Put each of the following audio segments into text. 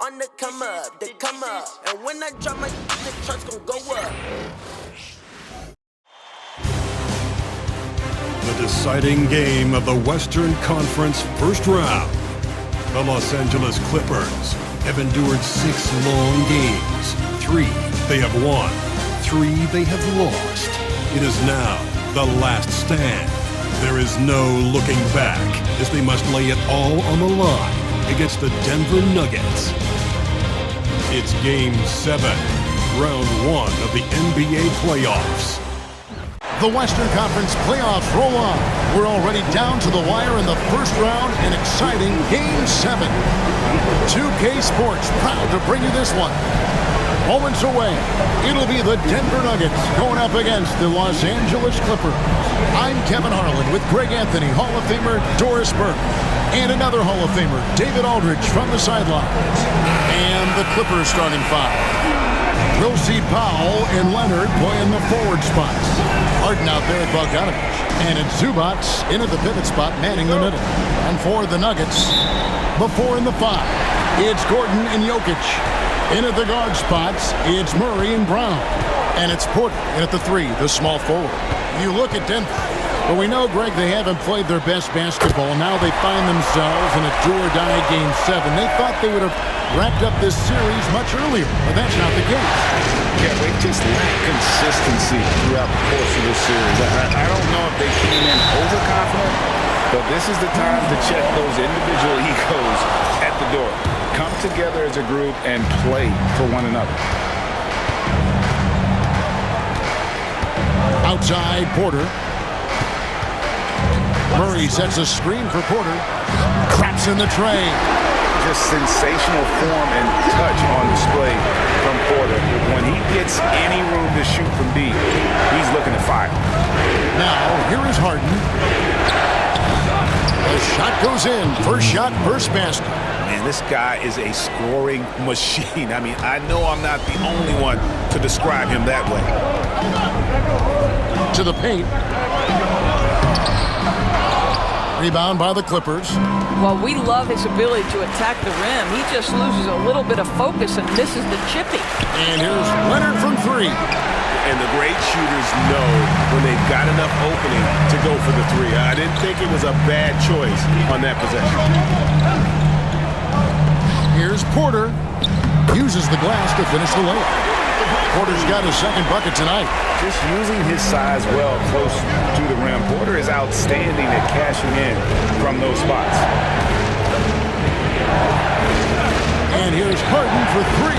on the come up, they come up. And when I drop my the charts gon' go up. The deciding game of the Western Conference first round. The Los Angeles Clippers have endured 6 long games. 3 they have won, 3 they have lost. It is now the last stand. There is no looking back as they must lay it all on the line against the Denver Nuggets. It's Game 7, Round 1 of the NBA playoffs. The Western Conference playoffs roll on. We're already down to the wire in the first round, an exciting Game 7. 2K Sports proud to bring you this one. Moments away, it'll be the Denver Nuggets going up against the Los Angeles Clippers. I'm Kevin Harlan with Greg Anthony, Hall of Famer Doris Burke, and another Hall of Famer, David Aldridge, from the sidelines. And the Clippers starting 5. We'll see Powell and Leonard playing the forward spots. Harden out there at Bogdanovich. And it's Zubac in at the pivot spot, manning the middle. And for the Nuggets, the 4 and the 5. It's Gordon and Jokic. In at the guard spots, it's Murray and Brown. And it's Porter in at the 3, the small forward. You look at Denver. But we know, Greg, they haven't played their best basketball. Now they find themselves in a do-or-die Game 7. They thought they would have wrapped up this series much earlier, but that's not the case. Yeah, they just lack consistency throughout the course of this series. I don't know if they came in overconfident, but this is the time to check those individual egos at the door. Come together as a group and play for one another. Outside, Porter. Murray sets a screen for Porter. Traps in the tray. Just sensational form and touch on display from Porter. When he gets any room to shoot from deep, he's looking to fire. Now, here is Harden. The shot goes in. First shot, first basket. Man, this guy is a scoring machine. I mean, I know I'm not the only one to describe him that way. To the paint. Rebound by the Clippers. Well, we love his ability to attack the rim. He just loses a little bit of focus and misses the chippy. And here's Leonard from 3. And the great shooters know when they've got enough opening to go for the 3. I didn't think it was a bad choice on that possession. Here's Porter. Uses the glass to finish the layup. Porter's got his second bucket tonight. Just using his size well close to the rim. Porter is outstanding at cashing in from those spots. And here's Harden for 3.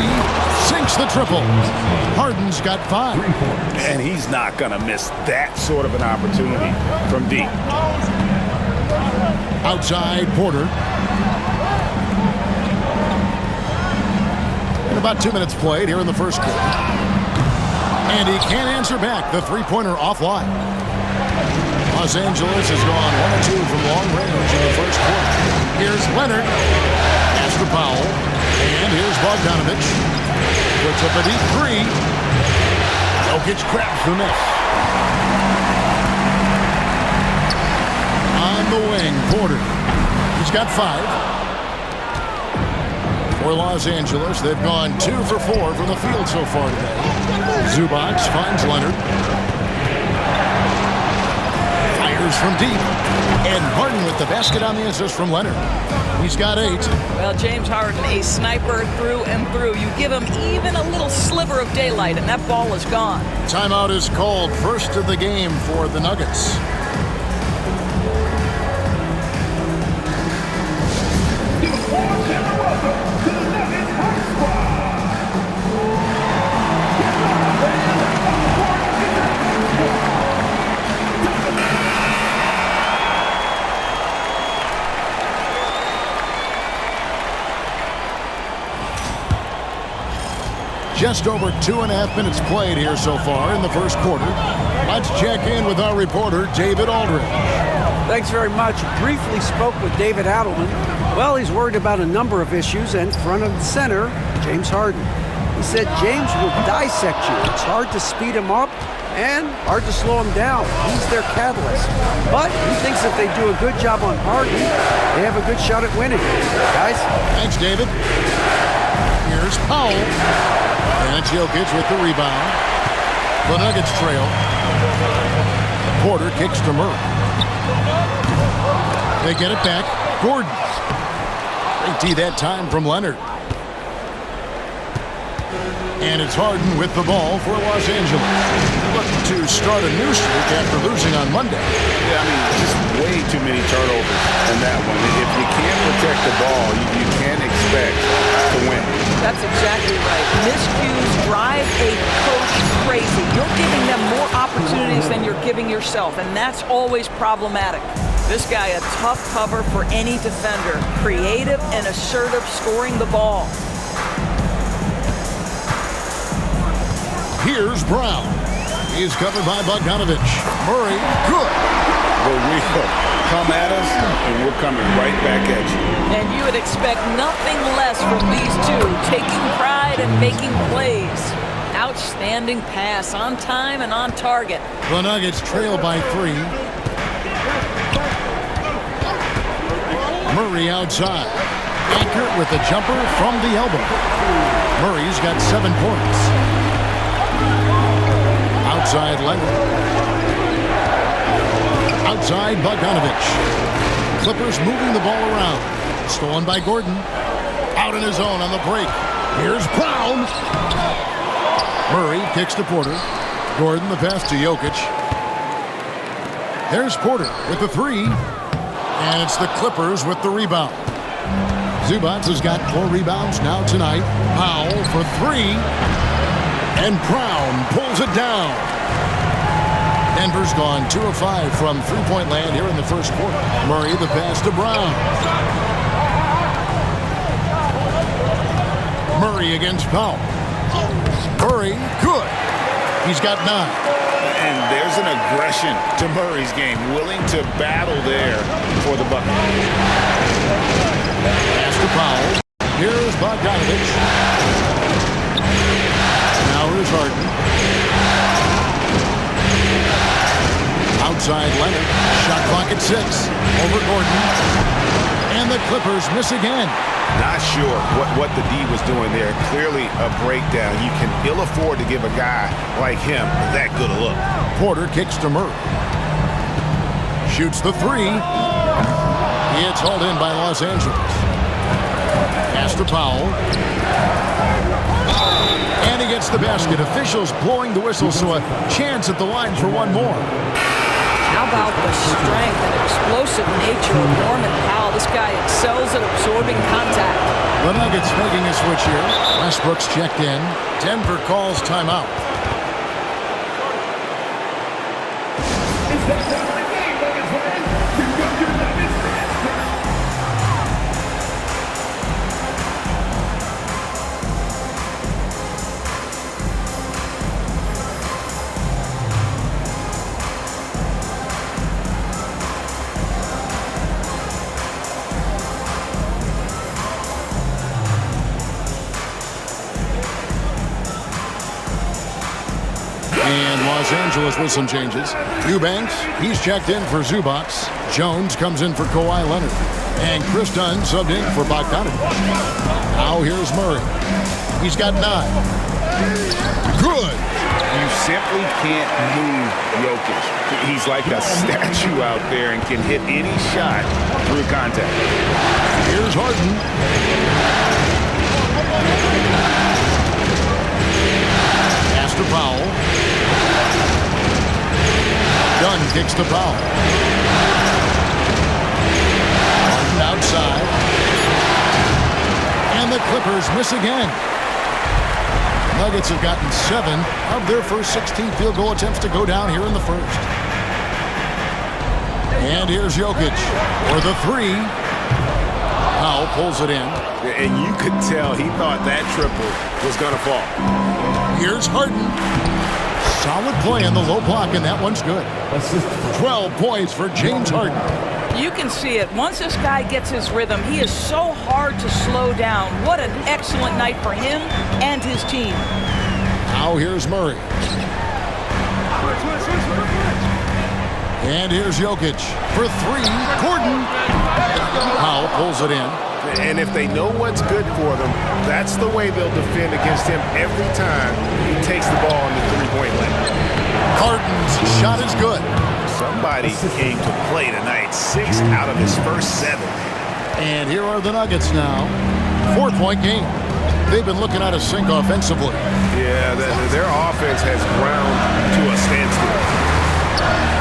Sinks the triple. Harden's got 5. And he's not going to miss that sort of an opportunity from deep. Outside, Porter. And about 2 minutes played here in the first quarter. And he can't answer back. The three-pointer offline. Los Angeles has gone 1 of 2 from long range in the first quarter. Here's Leonard. Pass to Powell. And here's Bogdanovich. Puts up a deep 3. Jokic grabs the miss. On the wing, Porter. He's got 5. For Los Angeles, they've gone 2 for 4 from the field so far today. Zubac finds Leonard. Fires from deep. And Harden with the basket on the assist from Leonard. He's got 8. Well, James Harden, a sniper through and through. You give him even a little sliver of daylight, and that ball is gone. Timeout is called. First of the game for the Nuggets. Just over 2.5 minutes played here so far in the first quarter. Let's check in with our reporter, David Aldridge. Thanks very much. Briefly spoke with David Adelman. Well, he's worried about a number of issues, and front of the center, James Harden. He said James will dissect you. It's hard to speed him up and hard to slow him down. He's their catalyst. But he thinks if they do a good job on Harden, they have a good shot at winning. Guys? Thanks, David. Here's Powell. And it's Jokic with the rebound. The Nuggets trail. Porter kicks to Murray. They get it back. Gordon. They tee that time from Leonard. And it's Harden with the ball for Los Angeles. Looking to start a new streak after losing on Monday. Yeah, I mean, just way too many turnovers in that one. If you can't protect the ball, you can't expect to win. That's exactly right. Miscues drive a coach crazy. You're giving them more opportunities than you're giving yourself, and that's always problematic. This guy, a tough cover for any defender. Creative and assertive, scoring the ball. Here's Brown. He's covered by Bogdanovich. Murray, good. But we come at us, and we're coming right back at you. And you would expect nothing less from these two, taking pride and making plays. Outstanding pass, on time and on target. The Nuggets trail by 3. Murray outside. Accurate with the jumper from the elbow. Murray's got 7 points. Outside Leonard. Outside Bogdanovich. Clippers moving the ball around. Stolen by Gordon. Out in his own on the break. Here's Brown. Murray kicks to Porter. Gordon the pass to Jokic. There's Porter with the 3. And it's the Clippers with the rebound. Zubac has got 4 rebounds now tonight. Powell for 3. And Brown pulls it down. Denver's gone 2 of 5 from three-point land here in the first quarter. Murray the pass to Brown. Murray against Powell. Murray, good. He's got 9. And there's an aggression to Murray's game, willing to battle there for the bucket. Pass to Powell. Here's Bogdanovich. Now here's Harden. Outside Leonard. Shot clock at 6. Over Gordon. And the Clippers miss again. Not sure what the D was doing there. Clearly a breakdown. You can ill afford to give a guy like him that good a look. Porter kicks to Murray. Shoots the 3. It's hauled in by Los Angeles. Pass to Powell. And he gets the basket. Officials blowing the whistle, so a chance at the line for one more. How about the strength and explosive nature of Norman Powell? This guy excels at absorbing contact. The Nuggets making a switch here. Westbrook's checked in. Denver calls timeout. And Los Angeles with some changes. Eubanks, he's checked in for Zubac. Jones comes in for Kawhi Leonard. And Chris Dunn subbed in for Bogdanovich. Now here's Murray. He's got 9. Good. You simply can't move Jokic. He's like a statue out there and can hit any shot through contact. Here's Harden. Pass to Powell. Dunn kicks to Powell. Harden outside. And the Clippers miss again. Nuggets have gotten 7 of their first 16 field goal attempts to go down here in the first. And here's Jokic for the 3. Powell pulls it in. And you could tell he thought that triple was going to fall. Here's Harden. Solid play in the low block, and that one's good. 12 points for James Harden. You can see it. Once this guy gets his rhythm, he is so hard to slow down. What an excellent night for him and his team. Now here's Murray. And here's Jokic for 3. Gordon. Powell pulls it in. And if they know what's good for them, that's the way they'll defend against him every time he takes the ball in the three-point line. Harden's shot is good. Somebody came to play tonight. 6 out of his first 7. And here are the Nuggets now. 4-point game. They've been looking out of sync offensively. Yeah, their offense has ground to a standstill.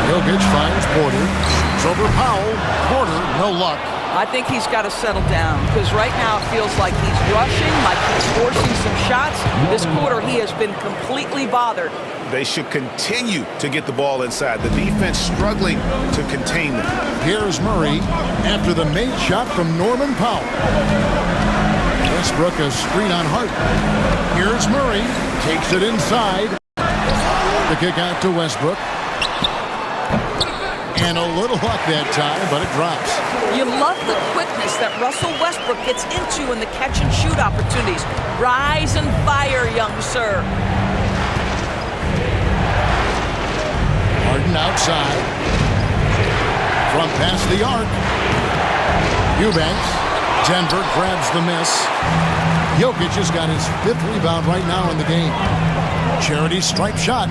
Jokic finds Porter. It's over Powell. Porter, no luck. I think he's got to settle down because right now it feels like he's rushing, like he's forcing some shots. This quarter he has been completely bothered. They should continue to get the ball inside. The defense struggling to contain them. Here's Murray after the made shot from Norman Powell. Westbrook a screen on Harden. Here's Murray. Takes it inside. The kick out to Westbrook. And a little luck that time, but it drops. You love the quickness that Russell Westbrook gets into in the catch-and-shoot opportunities. Rise and fire, young sir. Harden outside. From past the arc. Eubanks. Denver grabs the miss. Jokic has got his 5th rebound right now in the game. Charity stripe shot.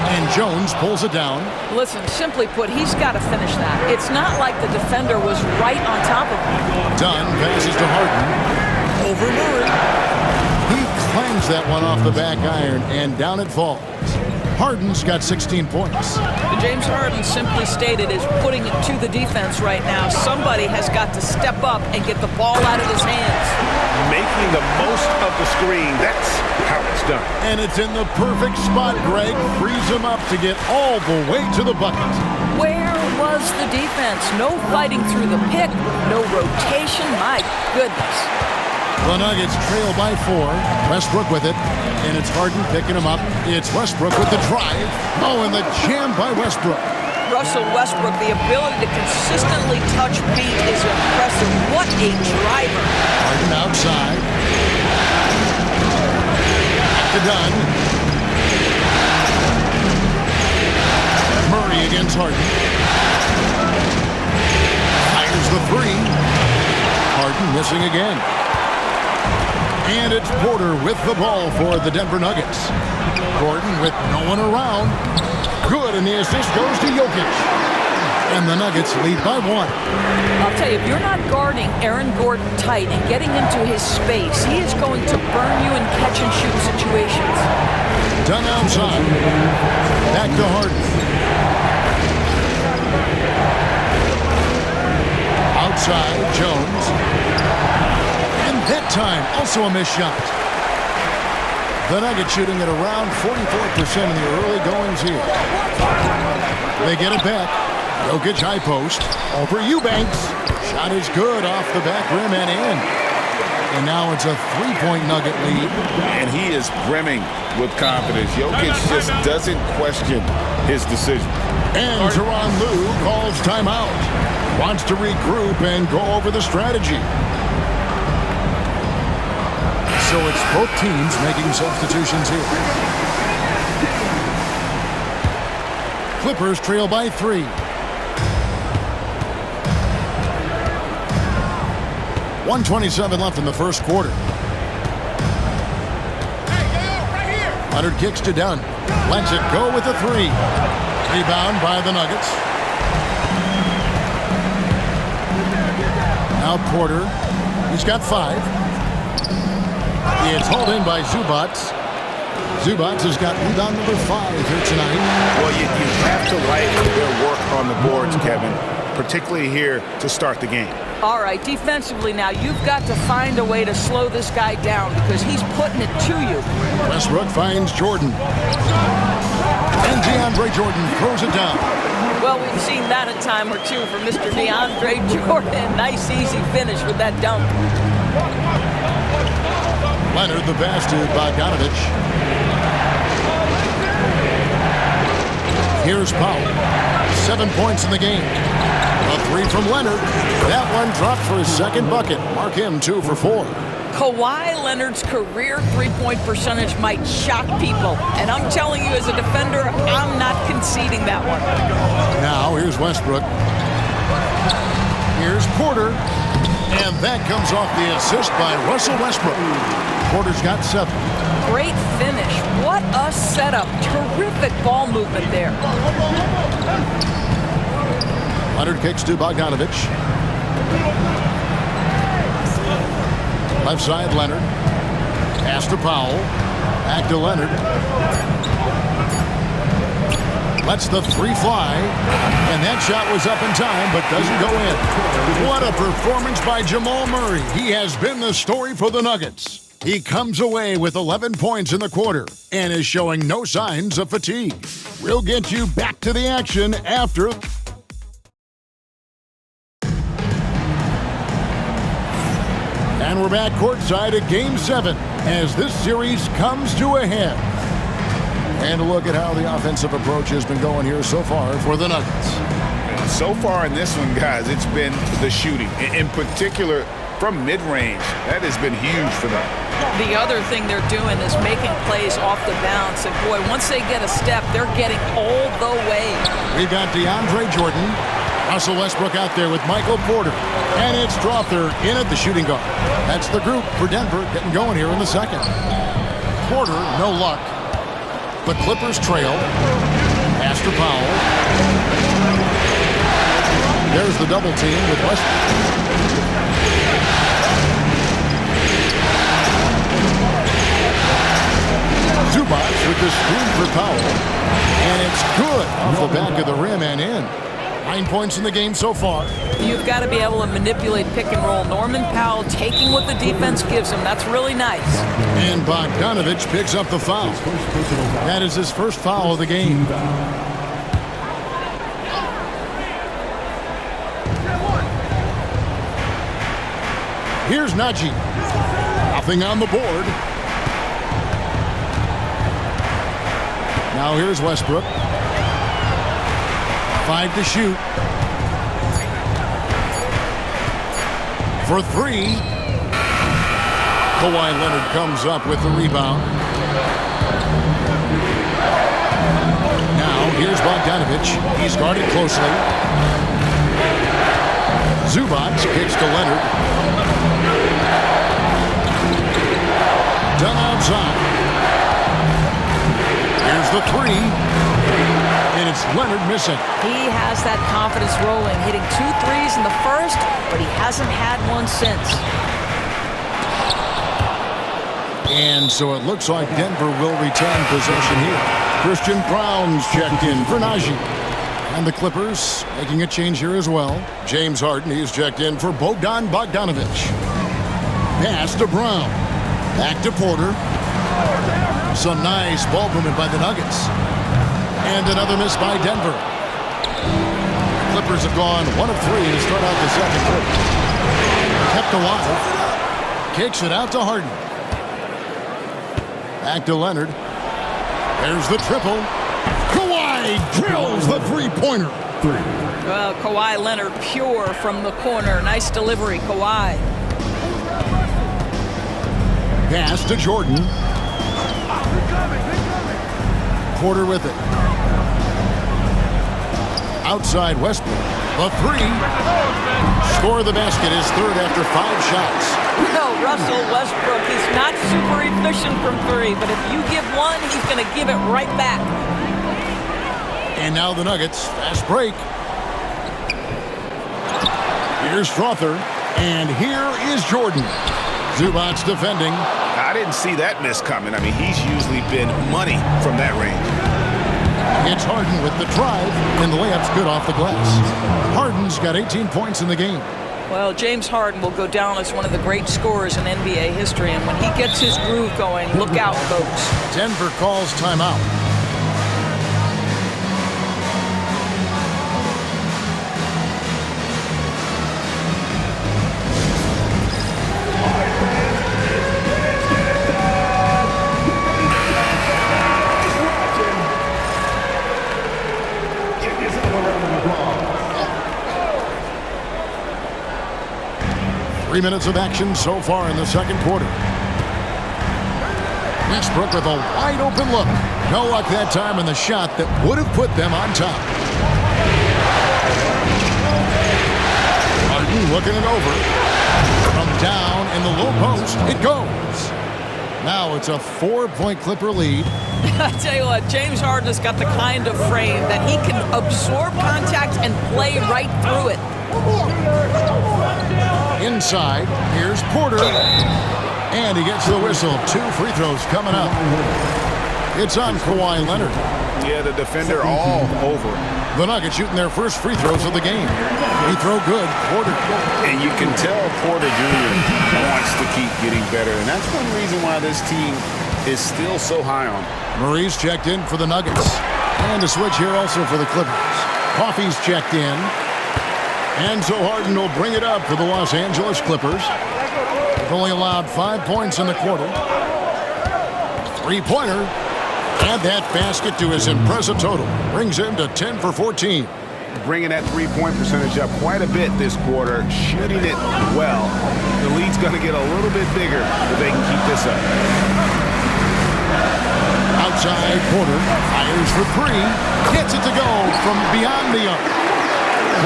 And Jones pulls it down. Listen, simply put, he's got to finish that. It's not like the defender was right on top of him. Dunn passes to Harden. Over Murray. He clangs that one off the back iron, and down it falls. Harden's got 16 points. James Harden simply stated is putting it to the defense right now. Somebody has got to step up and get the ball out of his hands. Making the most of the screen. That's how it's done. And it's in the perfect spot. Greg frees him up to get all the way to the bucket. Where was the defense? No fighting through the pick, no rotation. My goodness. The Nuggets trail by 4. Westbrook with it. And it's Harden picking him up. It's Westbrook with the drive. Oh, and the jam by Westbrook. Russell Westbrook, the ability to consistently touch paint is impressive. What a driver. Harden outside. To Dunn. Murray against Harden. Fires the 3. Harden missing again. And it's Porter with the ball for the Denver Nuggets. Gordon with no one around. Good, and the assist goes to Jokic. And the Nuggets lead by 1. I'll tell you, if you're not guarding Aaron Gordon tight and getting into his space, he is going to burn you in catch-and-shoot situations. Done outside. Back to Harden. Outside, Jones. That time, also a missed shot. The Nuggets shooting at around 44% in the early goings here. They get it back. Jokic high post. Over Eubanks. Shot is good off the back rim and in. And now it's a 3-point Nugget lead. And he is brimming with confidence. Jokic just doesn't question his decision. And Tyronn Lue calls timeout. Wants to regroup and go over the strategy. So it's both teams making substitutions here. Clippers trail by 3. .127 left in the first quarter. Leonard kicks to Dunn. Lets it go with a 3. Rebound by the Nuggets. Now Porter. He's got 5. It's hauled in by Zubats. Zubats has got rebound number 5 here tonight. Well, you have to like their work on the boards, Kevin, particularly here to start the game. All right, defensively now, you've got to find a way to slow this guy down because he's putting it to you. Westbrook finds Jordan. And DeAndre Jordan throws it down. Well, we've seen that a time or two from Mr. DeAndre Jordan. Nice, easy finish with that dunk. Leonard the pass to Bogdanovich. Here's Powell. 7 points in the game. A 3 from Leonard. That one dropped for his second bucket. Mark him 2 for 4. Kawhi Leonard's career three-point percentage might shock people. And I'm telling you, as a defender, I'm not conceding that one. Now, here's Westbrook. Here's Porter. And that comes off the assist by Russell Westbrook. Porter's got 7. Great finish. What a setup. Terrific ball movement there. Leonard kicks to Bogdanovich. Left side, Leonard. Pass to Powell. Back to Leonard. Lets the 3 fly. And that shot was up in time, but doesn't go in. What a performance by Jamal Murray. He has been the story for the Nuggets. He comes away with 11 points in the quarter and is showing no signs of fatigue. We'll get you back to the action after. And we're back courtside at Game 7 as this series comes to a head. And a look at how the offensive approach has been going here so far for the Nuggets. So far in this one, guys, it's been the shooting. In particular, from mid-range. That has been huge for them. The other thing they're doing is making plays off the bounce. And, boy, once they get a step, they're getting all the way. We've got DeAndre Jordan. Russell Westbrook out there with Michael Porter. And it's Strawther in at the shooting guard. That's the group for Denver getting going here in the second. Porter, no luck. The Clippers trail. Pass to Powell. There's the double team with Westbrook. Zubac with the screen for Powell. And it's good off the back of the rim and in. 9 points in the game so far. You've got to be able to manipulate pick and roll. Norman Powell taking what the defense gives him. That's really nice. And Bogdanovich picks up the foul. That is his first foul of the game. Here's Najee. Nothing on the board. Now here's Westbrook. 5 to shoot. For 3. Kawhi Leonard comes up with the rebound. Now here's Bogdanovich. He's guarded closely. Zubac kicks to Leonard. Done outside. Here's the 3. And it's Leonard missing. He has that confidence rolling, hitting 2 threes in the first, but he hasn't had one since. And so it looks like Denver will retain possession here. Christian Brown's checked in for Najee. And the Clippers making a change here as well. James Harden, he's checked in for Bogdan Bogdanovich. Pass to Brown. Back to Porter. Some nice ball movement by the Nuggets. And another miss by Denver. Clippers have gone 1 of 3 to start out the second quarter. Kept alive. Kicks it out to Harden. Back to Leonard. There's the triple. Kawhi drills the three-pointer. Well, Kawhi Leonard pure from the corner. Nice delivery, Kawhi. Pass to Jordan. Porter with it. Outside Westbrook. The 3. Score the basket, his third after 5 shots. Well, Russell Westbrook, he's not super efficient from 3, but if you give one, he's going to give it right back. And now the Nuggets, fast break. Here's Strawther, and here is Jordan. Zubac defending. I didn't see that miss coming. I mean, he's usually been money from that range. It's Harden with the drive, and the layup's good off the glass. Harden's got 18 points in the game. Well, James Harden will go down as one of the great scorers in NBA history, and when he gets his groove going, look out, folks. Denver calls timeout. Three minutes of action so far in the second quarter. Westbrook with a wide open look. No luck that time in the shot that would have put them on top. Harden looking it over. down in the low post. It goes. Now it's a 4-point Clipper lead. I tell you what, James Harden has got the kind of frame that he can absorb contact and play right through it. Inside, here's Porter. And he gets the whistle. 2 free throws coming up. It's on Kawhi Leonard. Yeah, the defender all over him. The Nuggets shooting their first free throws of the game. Free throw good, Porter. And you can tell Porter Jr. wants to keep getting better. And that's one reason why this team is still so high on him. Murray's checked in for the Nuggets. And a switch here also for the Clippers. Coffey's checked in. And so Harden will bring it up for the Los Angeles Clippers. They've only allowed 5 points in the quarter. 3-pointer. Add that basket to his impressive total. Brings him to 10 for 14. Bringing that three-point percentage up quite a bit this quarter. Shooting it well. The lead's going to get a little bit bigger if they can keep this up. Outside, Porter fires for 3. Gets it to go from beyond the arc.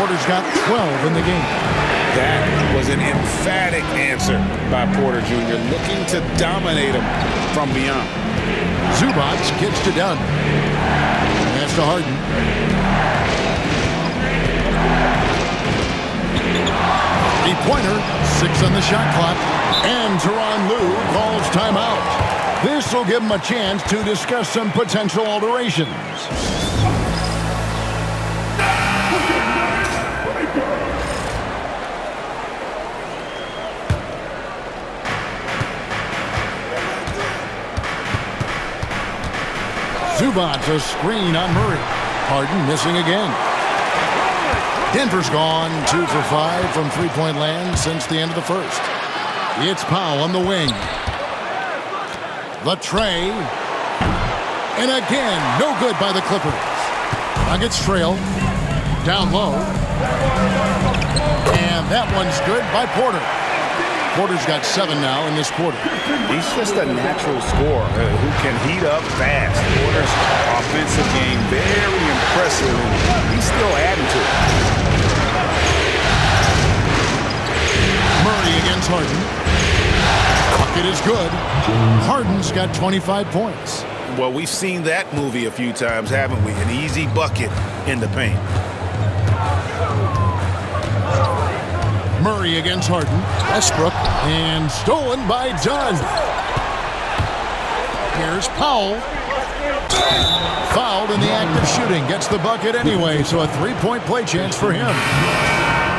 Porter's got 12 in the game. That was an emphatic answer by Porter Jr. Looking to dominate him from beyond. Zubac gets to Dunn. That's to Harden. Three-pointer, 6 on the shot clock. And Tyronn Lue calls timeout. This will give him a chance to discuss some potential alterations. Zubac, a screen on Murray. Harden missing again. Denver's gone 2 for 5 from three-point land since the end of the first. It's Powell on the wing. The tray. And again, no good by the Clippers. Nuggets trail. Down low. And that one's good by Porter. Porter's got 7 now in this quarter. He's just a natural scorer who can heat up fast. Porter's offensive game very impressive, and he's still adding to it. Murray against Harden. Bucket is good. Harden's got 25 points. Well, we've seen that movie a few times, haven't we? An easy bucket in the paint. Murray against Harden. Westbrook. And stolen by Dunn. Here's Powell. Fouled in the act of shooting. Gets the bucket anyway, so a 3-point play chance for him.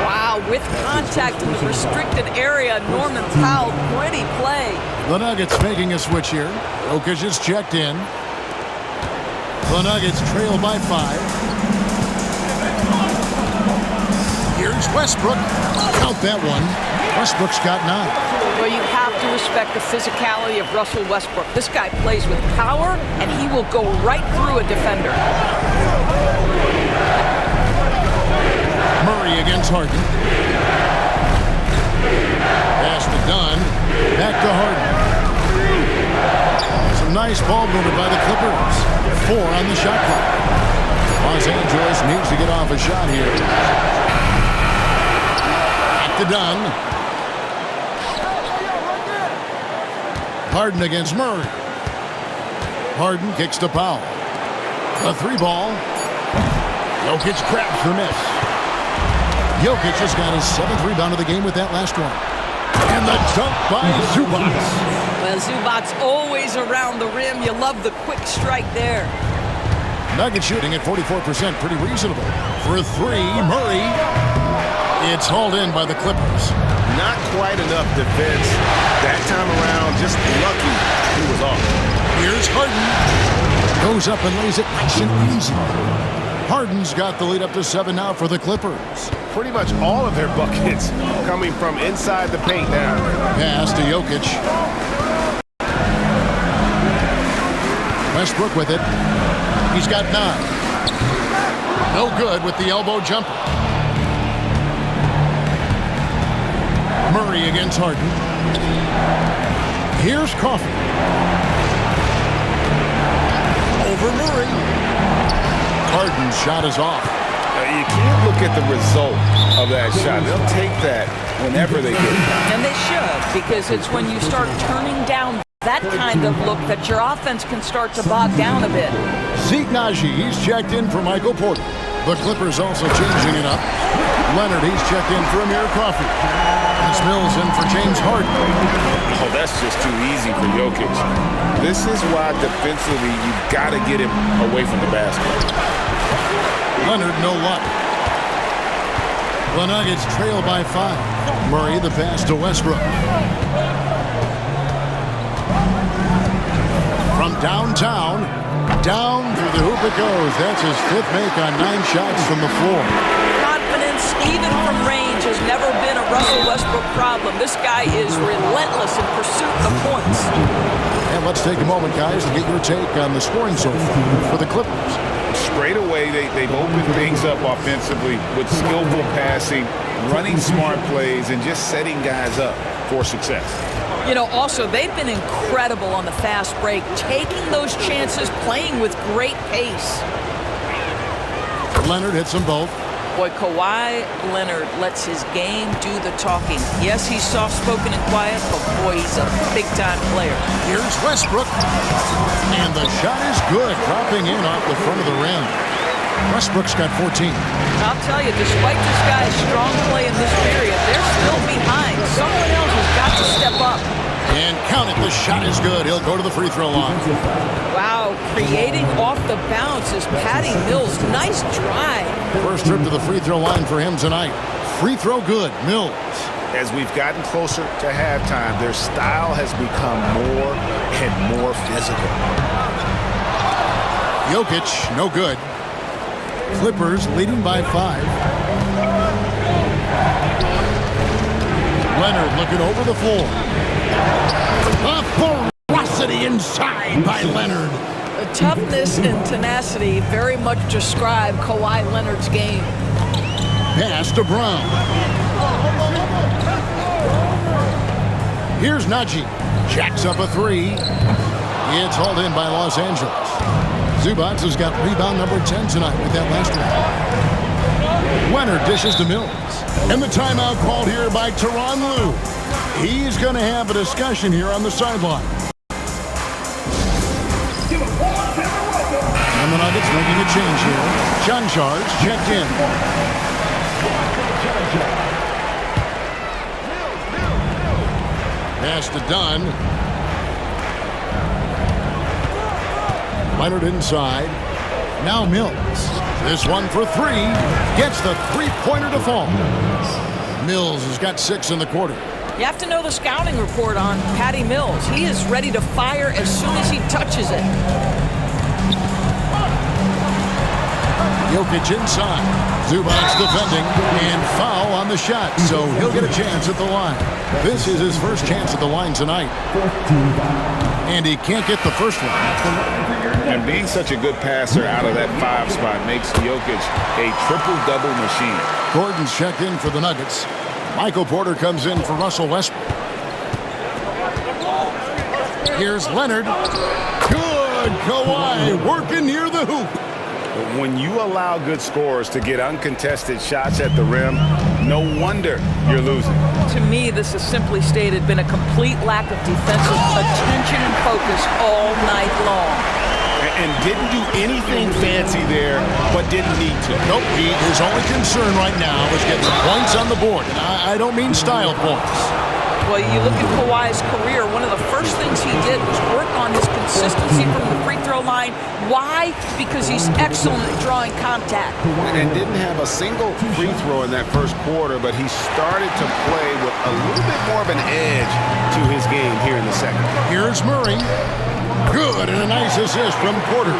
Wow, with contact in the restricted area, Norman Powell, pretty play. The Nuggets making a switch here. Jokic is checked in. The Nuggets trail by 5. Here's Westbrook. Count that one. Westbrook's got 9. Well, you have to respect the physicality of Russell Westbrook. This guy plays with power, and he will go right through a defender. Murray against Harden. Pass to Dunn. Back to Harden. Some nice ball movement by the Clippers. 4 on the shot clock. Los Angeles needs to get off a shot here. To Dunn. Harden against Murray. Harden kicks to Powell. A 3-ball. Jokic grabs the miss. Jokic has got his 7th rebound of the game with that last one. And the dunk by Zubac. Well, Zubac's always around the rim. You love the quick strike there. Nuggets shooting at 44%. Pretty reasonable. For 3, Murray. It's hauled in by the Clippers. Not quite enough defense that time around. Just lucky he was off. Here's Harden. Goes up and lays it nice and easy. Harden's got the lead up to 7 now for the Clippers. Pretty much all of their buckets coming from inside the paint now. Pass to Jokic. Westbrook with it. He's got 9. No good with the elbow jumper. Murray against Harden. Here's Coffey. Over Murray. Harden's shot is off. You can't look at the result of that shot. They'll take that whenever they get it. And they should, because it's when you start turning down that kind of look that your offense can start to bog down a bit. Zeke Nnaji, he's checked in for Michael Porter. The Clippers also changing it up. Leonard, he's checked in for Amir Coffey. It's Mills in for James Harden. Oh, that's just too easy for Jokic. This is why defensively you've got to get him away from the basket. Leonard, no luck. The Nuggets trail by 5. Murray, the pass to Westbrook. From downtown, down through the hoop it goes. That's his 5th make on 9 shots from the floor. Confidence, even from range, has never been a Russell Westbrook problem. This guy is relentless in pursuit of points. And let's take a moment, guys, to get your take on the scoring so far for the Clippers. Straight away, they've opened things up offensively with skillful passing, running smart plays, and just setting guys up for success. You know, also, they've been incredible on the fast break, taking those chances, playing with great pace. Leonard hits them both. Boy, Kawhi Leonard lets his game do the talking. Yes, he's soft-spoken and quiet, but boy, he's a big-time player. Here's Westbrook. And the shot is good, dropping in off the front of the rim. Westbrook's got 14. I'll tell you, despite this guy's strong play in this period, they're still behind. Someone else has got to step up. And count it, the shot is good. He'll go to the free throw line. Wow, creating off the bounce is Patty Mills. Nice drive. First trip to the free throw line for him tonight. Free throw good, Mills. As we've gotten closer to halftime, their style has become more and more physical. Jokic, no good. Clippers leading by 5. Leonard looking over the floor. A ferocity inside by Leonard. The toughness and tenacity very much describe Kawhi Leonard's game. Pass to Brown. Here's Nnaji. Jacks up a 3. It's hauled in by Los Angeles. Zubac has got rebound number 10 tonight with that last one. Leonard dishes to Mills. And the timeout called here by Tyronn Lue. He's going to have a discussion here on the sideline. And the Nuggets making a change here. Chanchars checked in. Pass to Dunn. Leonard inside. Now Mills. This one for 3. Gets the 3-pointer to fall. Mills has got 6 in the quarter. You have to know the scouting report on Patty Mills. He is ready to fire as soon as he touches it. Jokic inside. Zubac defending and foul on the shot, so he'll get a chance at the line. This is his first chance at the line tonight. And he can't get the first one. And being such a good passer out of that 5 spot makes Jokic a triple-double machine. Gordon's checked in for the Nuggets. Michael Porter comes in for Russell Westbrook. Here's Leonard. Good. Kawhi working near the hoop. When you allow good scorers to get uncontested shots at the rim, no wonder you're losing. To me, this has simply stated been a complete lack of defensive attention and focus all night long. And didn't do anything fancy there, but didn't need to. Nope, his only concern right now is getting points on the board. And I don't mean style points. Well, you look at Kawhi's career, one of the first things he did was work on his consistency from the free throw line. Why? Because he's excellent at drawing contact. And didn't have a single free throw in that first quarter, but he started to play with a little bit more of an edge to his game here in the second. Here's Murray. Good, and a nice assist from Porter.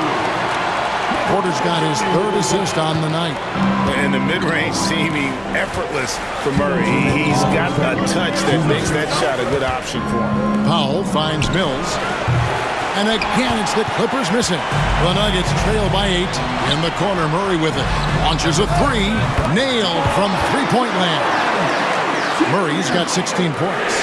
Porter's got his 3rd assist on the night. And the mid-range seeming effortless for Murray. He's got a touch that makes that shot a good option for him. Powell finds Mills. And again, it's the Clippers missing. The Nuggets trail by 8. In the corner, Murray with it. Launches a 3. Nailed from three-point land. Murray's got 16 points.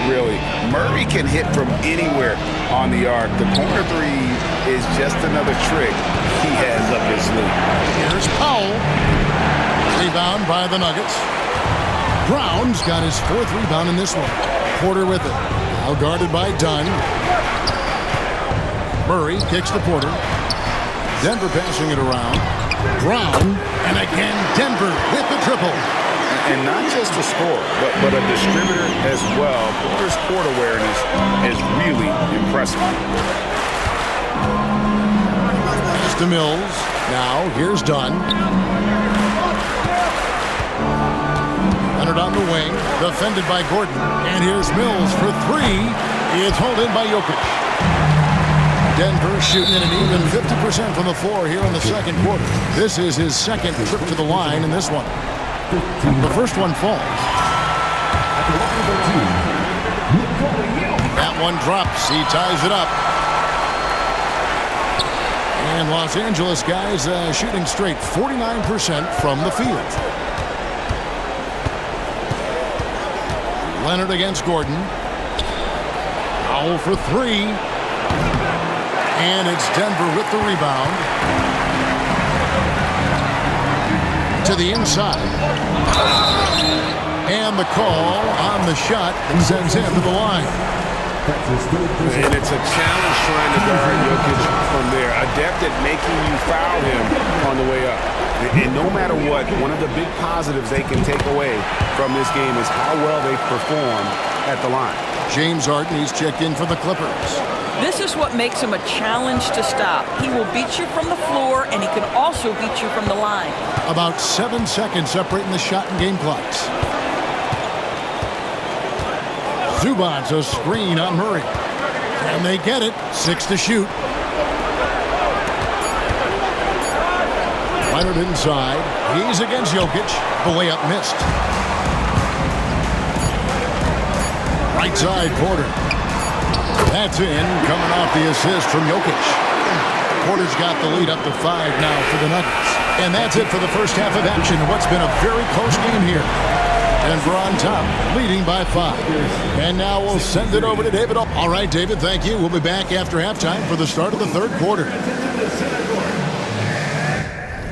really. Murray can hit from anywhere on the arc. The corner three is just another trick he has up his sleeve. Here's Powell. Rebound by the Nuggets. Brown's got his 4th rebound in this one. Porter with it. Now guarded by Dunn. Murray kicks to Porter. Denver passing it around. Brown, and again Denver with the triple. And not just a scorer, but a distributor as well. Porter's court awareness is really impressive. Pass to Mills. Now here's Dunn. Leonard on the wing, defended by Gordon. And here's Mills for 3. It's hauled in by Jokic. Denver shooting at an even 50% from the floor here in the second quarter. This is his 2nd trip to the line in this one. The first one falls. That one drops. He ties it up. And Los Angeles guys shooting straight 49% from the field. Leonard against Gordon. Powell for 3. And it's Denver with the rebound. To the inside. And the call on the shot that sends him to the line. And it's a challenge trying to guard Jokic from there. Adept at making you foul him on the way up. And no matter what, one of the big positives they can take away from this game is how well they perform at the line. James Harden, he's checked in for the Clippers. This is what makes him a challenge to stop. He will beat you from the floor, and he can also beat you from the line. About 7 seconds separating the shot and game clocks. Zubac's a screen on Murray. And they get it. 6 to shoot. Leonard inside. He's against Jokic. The layup missed. Right side, Porter. That's in, coming off the assist from Jokic. Porter's got the lead up to 5 now for the Nuggets. And that's it for the first half of action in what's been a very close game here. Denver on top, leading by 5. And now we'll send it over to David. All right, David, thank you. We'll be back after halftime for the start of the third quarter.